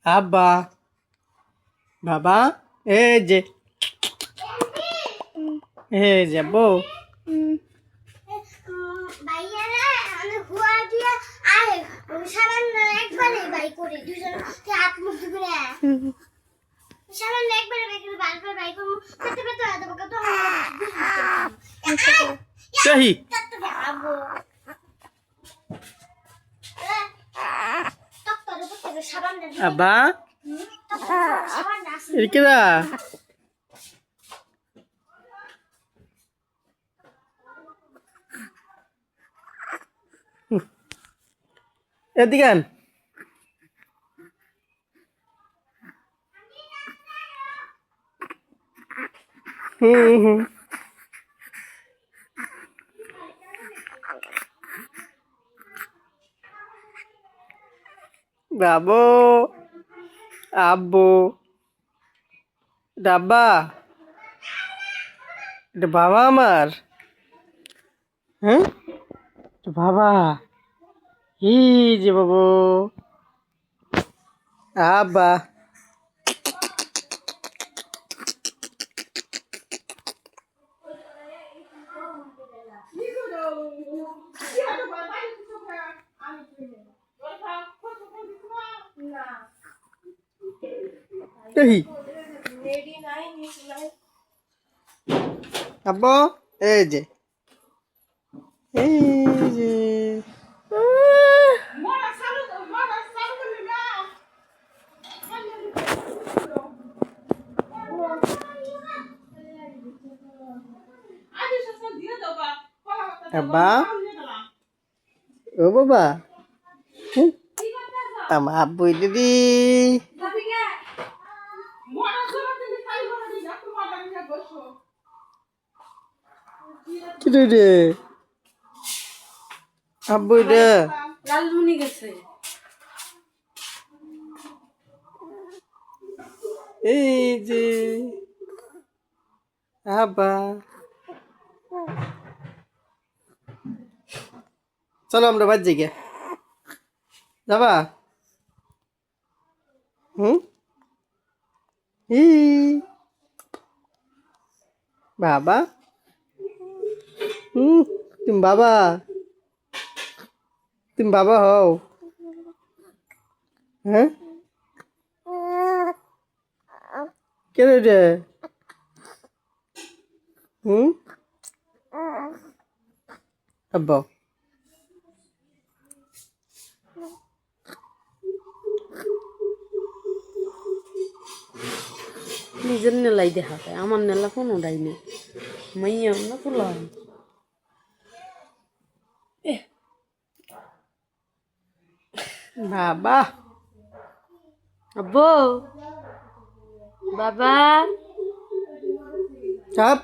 আব্বা বাবা এই যে বউ চাহি আব্বা এদিকেদা এদিকে আন বাবু আব্বু ডাব্বা এটা বাবা আমার হ্যাঁ বাবা এই যে বাবু আব্বা এই আব্বা এই যে আব্বা ও বাবা আমার আব্বু দিদি কি রে আব্বু রে লালমনি গেছে এই যে আব্বা চলো আমরা বাদ যাই যাবা ই বাবা তুমি বাবা হও হ্যাঁ কে রে আব্বা নিজের নেলাই দেখা পায় আমার নেলা কোনো ডাই নেই মাইয়া না তোলা বাবা আব্বু বাবা চাপ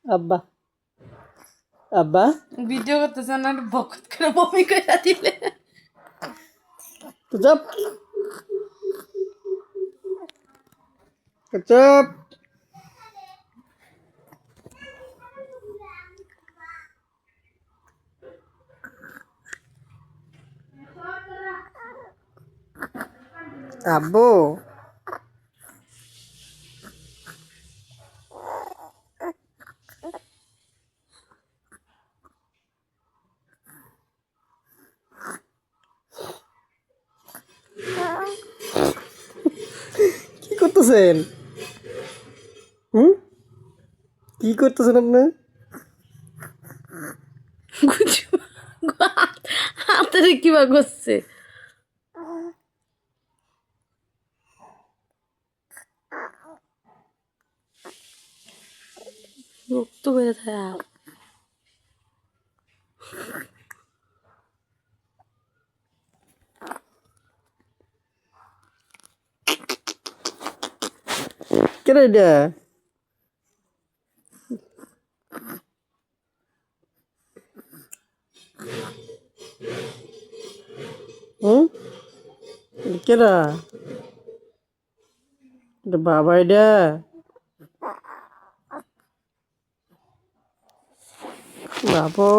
আব্বা আব্বা ভিডিও করতেছে না বকত করে বমি করে দিলে তো চাপ চাপ আব্বু কি করতেছেন কি করতেছেন আপনি হাতের কিবা করছে রক্ত বেড়ে থাকে কেন এটা কেডা এটা বাবা এটা বাবা